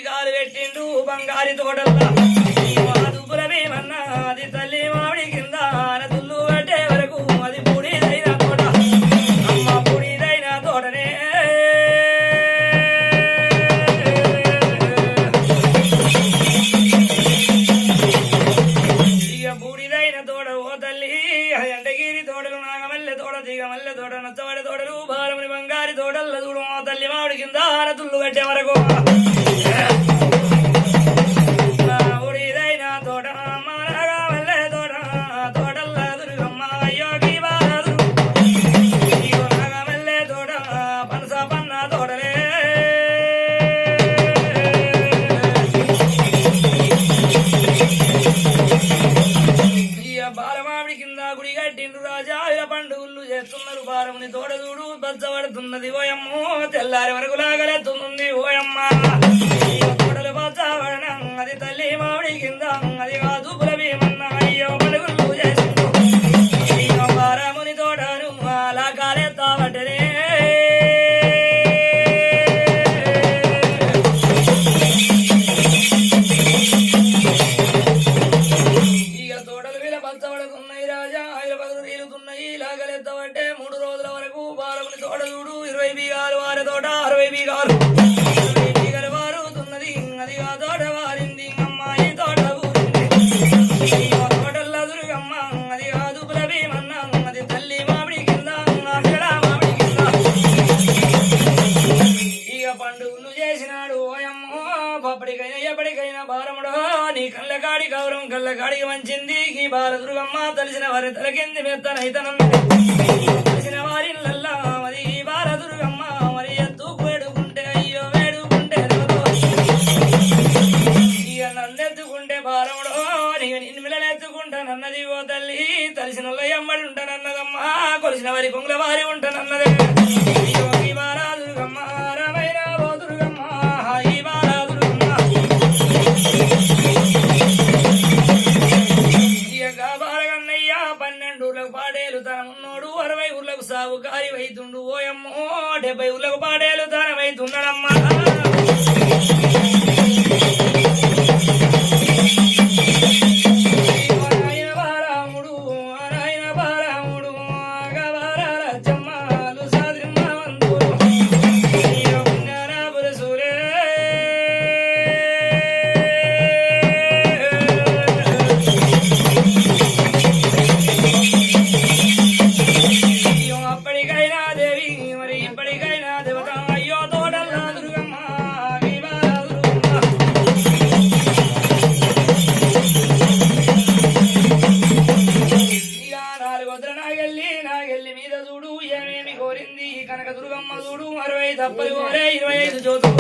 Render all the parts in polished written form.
దీగాలు పెట్టిండు బంగారి తోటల్లా దుబ్బుల భీమన్నా అది తల్లి మామిడి కింద తుల్లు పట్టే వరకు అది పూడిదైన తోట అమ్మ పూడిదైన తోటనే ఇక పూడిదైన తోట ఓ తల్లి ఎండగిరి తోటలు నాగమల్లె తోట దిగమల్లె తోట నచ్చబడి తోటలు బాలముని బంగారి తోటల్ల చూడు మా తల్లి మామిడి కింద తుల్లు కట్టే వరకు బారముని తోడ చూడు బచ్చబడుతున్నది ఓయమ్మో తెల్లారి వరకు లాగలేస్తుంది ఓయమ్మ తోడలు బచ్చబడన అది తల్లి మామిడి కింద అది కాదు భీమన్న అయ్యో పలుగులు చేసిండు బారముని తోటను అలా కాలేస్తాబట్టనే ఇక తోటలు వీళ్ళ బచ్చబడుతున్నాయి రాజా ఆయన పదులు తీరుతున్నాయి లాగలేస్తాబట్టే 3 రోజుల వరకు బాలముని తోట చూడు 20 బీగాలు వారి తోట 60 బీగాలు వారుతున్నది అది ఆ తోట వారింది అమ్మాయి తోట ఊరింది తోటల్లా దుర్గమ్మ అది కాదు భీమన్న అది తల్లి మామిడి కింద మామిడి కింద ఇక పండుగలు చేసినాడు ఓయమ్మో పప్పటికైనా ఎప్పటికైనా బాలముడో నీ కళ్ళకాడి గౌరవం కళ్ళకాడికి మంచింది ఈ బాల దుర్గమ్మ తెలిసిన వారి తలకింది మెత్తనైతనం తెలిసిన వారిల్లల్లా మరి ఈ బాల దుర్గమ్మ మరి ఎత్తు వేడుకుంటే అయ్యో వేడుకుంటే ఇక నన్నెత్తుకుంటే బాలముడో నీకు నిన్ను మిలనెత్తుకుంటానన్నది ఓ తల్లి తెలిసిన ఎమ్మడి ఉంటానన్నదమ్మా కొలిసిన వారి కొంగుల వారి ఉంటానన్నదే ఈ బాల దుర్గమ్మ రామైన ఓ దుర్గమ్మ ఈ బాల దుర్గమ్మ బాలగన్నయ్య 12 ఊర్లకు పాడేలు తనమున్నోడు 60 ఊర్లకు సాగుకారి వైతుండు ఓయమ్మో 70 ఊర్లకు పాడేలు తనమైతున్నాడమ్మా నాగెల్లి మీద చూడు ఏమేమి కోరింది కనక దుర్గమ్మ చూడు 60 తప్పలు కోరే 25 జ్యోతులు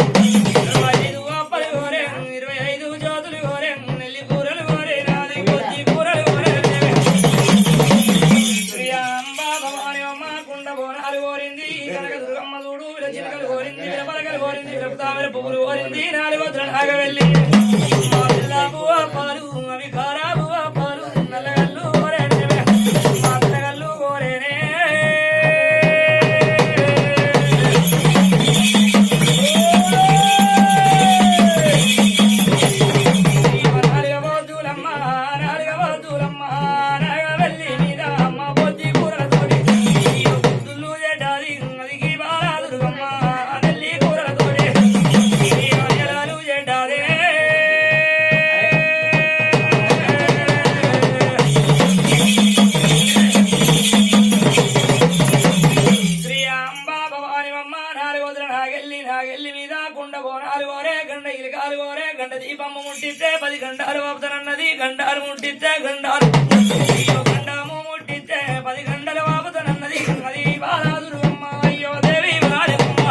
25 అప్పలు కోరే 25 జ్యోతులు కోరే నెల్లి కూరలు కోరే 4 కొద్ది కూరలు కోరే శ్రీ అంబా భవాని అమ్మ కుండ బోనాలు కోరింది కనక దుర్గమ్మ చూడు వీళ్ళ చిలకలు కోరింది వీళ్ళ పలకలు కోరింది వీళ్ళ తామర పువ్వులు కోరింది 4 వద్ర నాగవెల్లి పాలు అవి కారాబు పాలు నల్లగల్లు కోరే నాగెల్లి మీద కుండ బోనాలు కోరే గండ ఇలకాలు కోరే గండ దీపమ్మ ముట్టిస్తే 10 గంటాలు వాపుతానన్నది గంటాలు ముట్టిస్తే గండాలు గండము ముట్టిస్తే 10 గంటలు వాపుతానన్నది అది బాల దుర్గమ్మ అయ్యో దేవి బాలమ్మ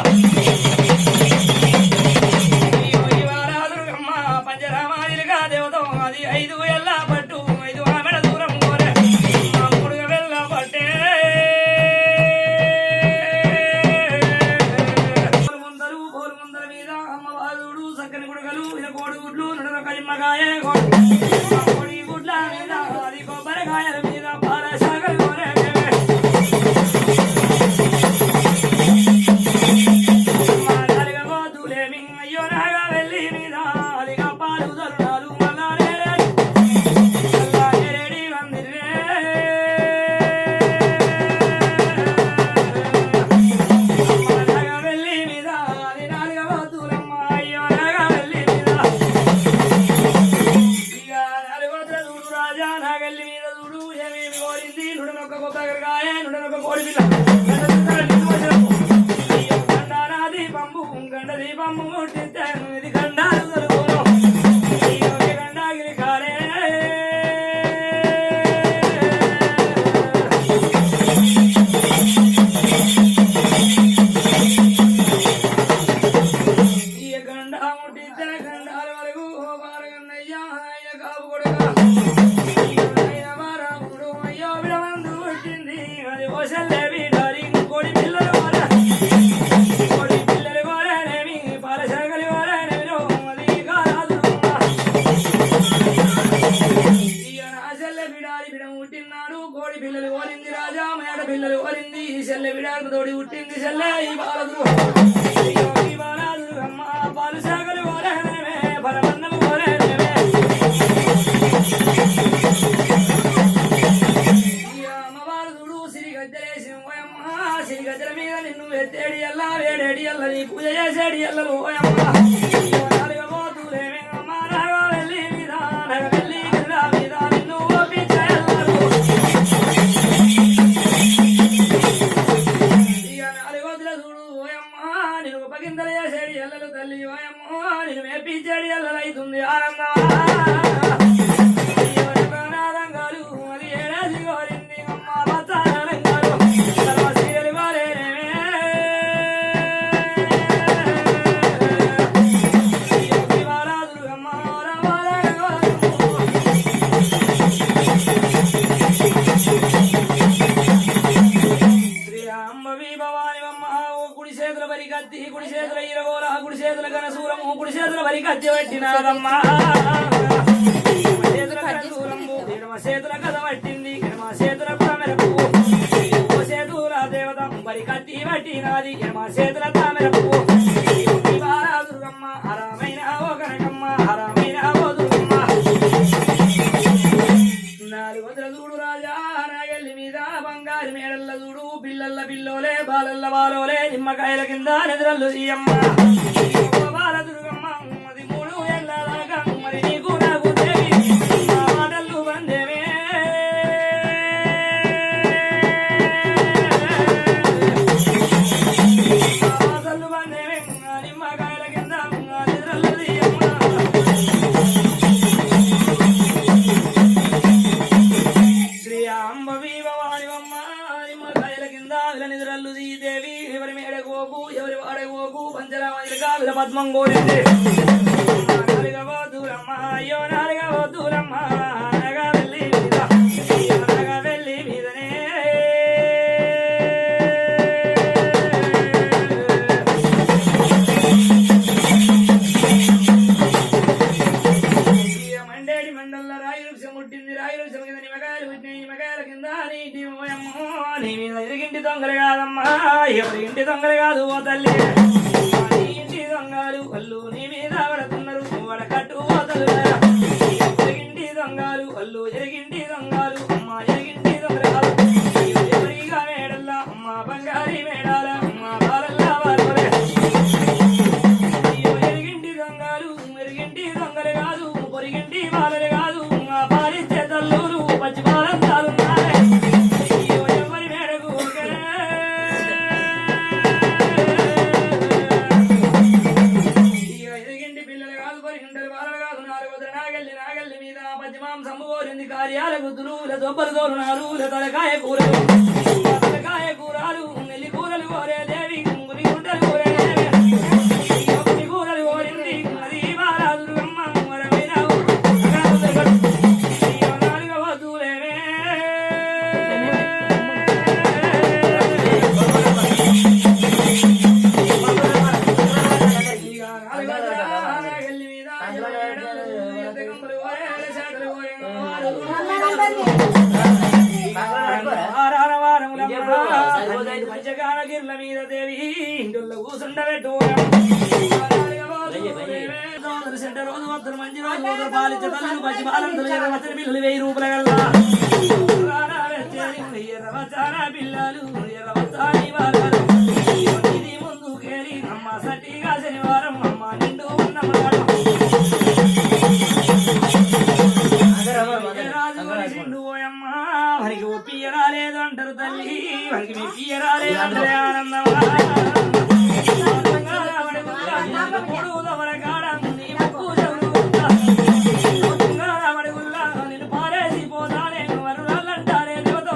అయ్యో బాల దుర్గమ్మ పంచరామాయిలుగా దేవతం అది 5 ఎల్ల పట్టు 5 ఆమెడ దూరం కోరే 3 వెళ్ళ పట్టే చక్కని గుడగలు ఇలా కోడిగుడ్లు నడుమ కలిమ్మకాయ కోడి గుడ్ల మీద అది కొబ్బరికాయల మీద పాల శాఖలు కోరే నాలుగవోతులేమి అయ్యో నాగవెల్లి మీద కాలాల వరకు బాలగన్నయ్యా ఆయన కాపు కొడుగా ఆయన రాముడు అయ్యో విడమందు పుట్టింది అది ఓసల్లే బిడారి కోడి పిల్లలు కోడి పిల్లలు కోరేనేమి పాలశాగలి కోరేనేమి అది కారాదు చెల్లె బిడారి బిడ పుట్టినాడు కోడి పిల్లలు కోరింది రాజా మేడ పిల్లలు కోరింది చెల్లె బిడాకు తోడి పుట్టింది చెల్లె ఈ బాలదు ఈ బాలాదు అమ్మ పాలశాగలి కోరేనేమే పరమన్నము కోరేనేమే అమ్మవారు సిరిగద్దలేసి ఓయమ్మ సిరిగద్దల మీద నిన్ను ఎత్తేడి ఎల్లా వేడేడి ఎల్ల నీ పూజ చేసేడి ఎల్లలు ఓయమ్మ పోతులేమేమమ్మ నాగా వెళ్ళి మీద నగ వెళ్ళి గిరా మీద నిన్ను ఓపించే ఎల్లరు ఇక నాలుగోతుల చూడు ఓయమ్మ నేను ఉపగిందలు చేసేడి ఎల్లలు తల్లి ఓయమ్మ నేను మేపించేడి ఎల్లలు అవుతుంది ఆనందం కుడి చేతుల ఇరగోల కుడి చేతుల గనసూరము కుడి చేతుల వరికత్తి పట్టినాదమ్మా చేతుల గనసూరము ఎడమ చేతుల కథ పట్టింది ఎడమ చేతుల తామెరకు ఓ చేతుల దేవత వరికత్తి పట్టినాది ఎడమ చేతుల తామెరకు దుర్గమ్మ హరమైన ఓ కనకమ్మ హరమైన ఓ దుర్గమ్మ 400 చూడు రాజా నాగల్లి మీద బంగారు మేడల్ల చూడు పిల్లల్ల పిల్లోలే బాలల్ల బాలోలే నిమ్మకాయల కింద నిద్రల్లు తీయమ్మ బాల దుర్గమ్మ అది 3 ఏళ్ళ దాకా మరి నీకు నాకు దేవి మాటలు బందేవే మాటలు బందేవే నిమ్మకాయల కింద నిద్రల్లు తీయమ్మ శ్రీ అంబవి భవానివమ్మ నిమ్మకాయల కింద నిద్రల్లు దేవి ఎవరి మేడగోపు ఎవరి వాడగోపు పంచరామయ్యగా విల పద్మం కోరింది నాలుగవద్దులమ్మ అయ్యో నాలుగవద్దులమ్మ అనగా వెళ్ళి మీద అనగా వెళ్ళి మీదనే మండేడి మండల్ల రాయి వృక్షం పుట్టింది రాయి వృక్షం కింద నిమ్మకాయలు పుట్టినాయి నిమ్మకాయల కింద నీటి నీ మీద ఎరిగింటి దొంగలు కాదమ్మా ఎవరి ఇంటి దొంగలు కాదు ఓ తల్లి నీ ఇంటి దొంగలు వాళ్ళు నీ మీద పడుతున్నారు వడకట్టు పోతలు ఎరిగింటి దొంగలు వాళ్ళు ఎరిగింటి దొంగలు అమ్మ ఎరిగింటి దొంగలు కాదు ఎవరిగా మేడల్లా అమ్మ బంగారి మేడాల అమ్మ బాలల్లా బాలే ఎరిగింటి దొంగలు ఎరిగింటి దొంగలు కాదు పొరిగింటి బాలలు కాదు పాలిచ్చే తల్లూరు పచ్చి బాలంతాలు కార్యాల గుద్దులు దొబ్బలు తోరునారు తలకాయ కూరలు తలకాయ కూరలు నెల్లి కూరలు కోరే దేవి ముగ్గురి గుంటలు కోరే దేవి కూరలు కోరింది అది బాలాదుర్గమ్మ మరమైన వద్దులేవే పంచగానగిర్ల మీద దేవి ఇంట్లో కూసుండబెట్టు రోజు వద్దరు మంచి రోజు పాలిచ్చే తల్లు పచ్చి బాలంతులు ఎర్రవచ్చని పిల్లలు 1000 రూపాయల గల్లా ఎర్రవచ్చాన పిల్లలు ఎర్రవచ్చాని బాలలు ఇది ముందుకేరి అమ్మ సటిగా శనివారం అమ్మ నిండు ఉన్నమాడు రాజు పోయమ్మ వారికి ఒప్పియ రాలేదు అంటారు తల్లి వారికి మెప్పియ రాలేదు అంటారు ఆనందమా నేను పారేసి పోతానే వరులంటారే దేవత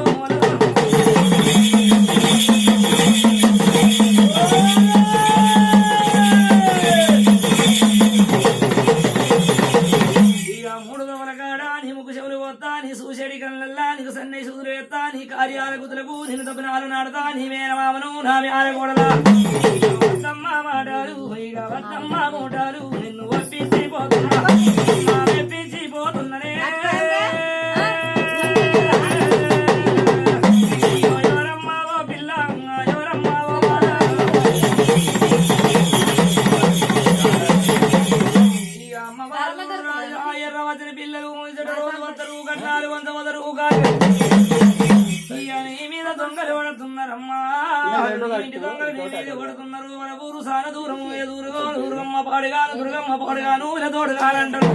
ఎత్తా నీ కార్యాల గుతులకు నిన్ను తప్పునాలు నాడతా నీ మేనమామను నా ఆడకూడదా వద్దమ్మ మాటాలు ఇక వద్దమ్మ మూటాలు నిన్ను ఒప్పించిపోతున్నా మెప్పించిపోతున్ననే ఎవరమ్మావో పిల్ల ఎవరమ్మావో ఇక అమ్మవారు ఎర్రవచ్చిన పిల్లలు రోజు వద్దరు గడ్డాలు వంద వదరు ఇక నీ మీద దొంగలు పడుతున్నారమ్మా ఇంటి దొంగలు నీ మీద పడుతున్నారు మన ఊరు చాలా దూరం దూరుగా దుర్గమ్మ పాడుగాను దుర్గమ్మ పాడుగాను ఇలా తోడుగానంటారు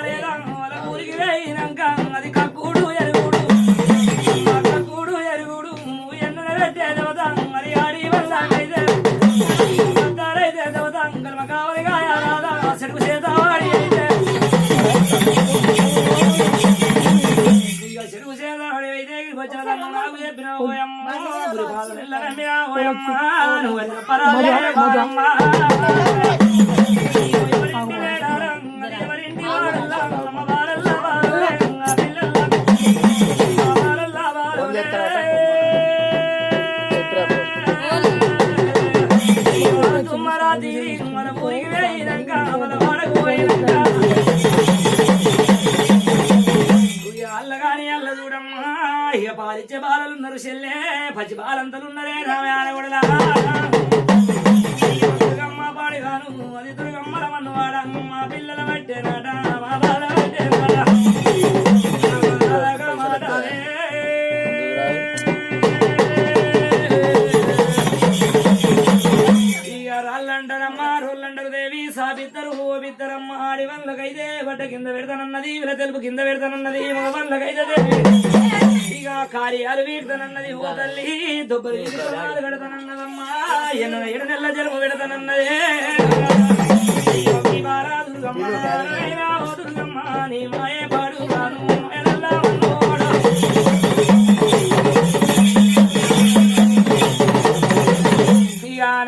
లేదా వాళ్ళ ఊరికి వేయినాక అది కక్కుడు ఎరుగుడు కక్కుడు ఎరుగుడు నువ్వు ఎన్న పెట్టే దేవత మరి ఆడి వల్లైతే దేవత కర్మ కావాలి కాదా చెడుకు చేత వాడి అయితే చెరువు చేదాడు అయితే నాకు చెప్పిన ఓయమ్మ ఓయమ్మ నువ్వు పరాజయమ్మ ఎవరింటి వాడల్లా అమ్మ వారల్లా తుమ్మరా తీరి మన ఊరికి వేయినాక మన వాడకు పోయినాక అల్లగాని అల్ల చూడమ్మా ఇక పాలిచ్చే బాలలున్నారు చెల్లే పచ్చి బాలంతలున్నరే రామాయణగూడలా దుర్గమ్మ పాడిగాను అది దుర్గమ్మల మన్నవాడమ్మ పిల్లల పట్టేనాట మా బాల పట్టేనాట ఇక రాళ్ళంటారమ్మా రోళ్ళంటారు దేవి సాబిద్దరు ఓబిద్దరమ్మ ఆడి వాళ్ళకైతే బట్ట కింద పెడతానన్నది వీళ్ళ తెలుపు కింద పెడతానన్నది మగ వాళ్ళకైతే ఇక కార్యాలు వీడతానన్నది ఓ తల్లి దుబ్బలు పెడతానన్నదమ్మా ఎన్న 7 నెలల జన్మ పెడతానన్నదే దుర్గమ్మ దుర్గమ్మ నీ మాయే పాడుగాను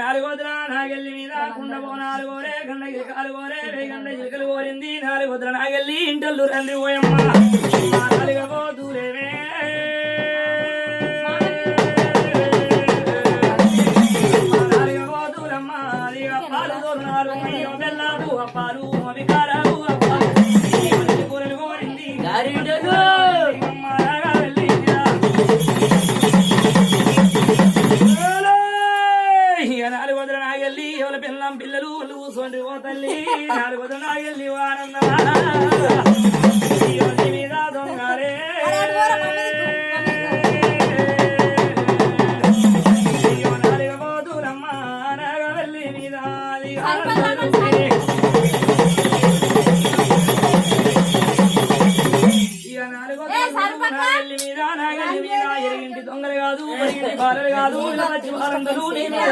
నాలుగోద్ర నాగల్లి మీద కుండబో నాలుగోరే గండ గిలకాలు కోరే గండ జిలకలు కోరింది నాలుగోద్ర నాగల్లి ఇంటల్లు రండి పోయమ్మ నాలుగవో దూరేవే నాలుగవో దూరమ్మ పాలు దోరునారు బెల్లాలు అప్పాలు అవికారాలు అప్పాలు కూరలు కోరింది నాలుగు వదల నాగల్లి ఎవరి పిల్లం పిల్లలు వాళ్ళు కూర్చోండి ఓ తల్లి నాలుగు వదల నాగల్లి ఆనందమా మీద దొంగలే నాలుగవో దూరమ్మ నాగవల్లి మీద నాగల్లి మీద నాగల్లి మీద ఎరిగింటి దొంగలు కాదు ఎరిగింటి బాలలు కాదు ఇలా వచ్చి బాలందరూ నీ మీద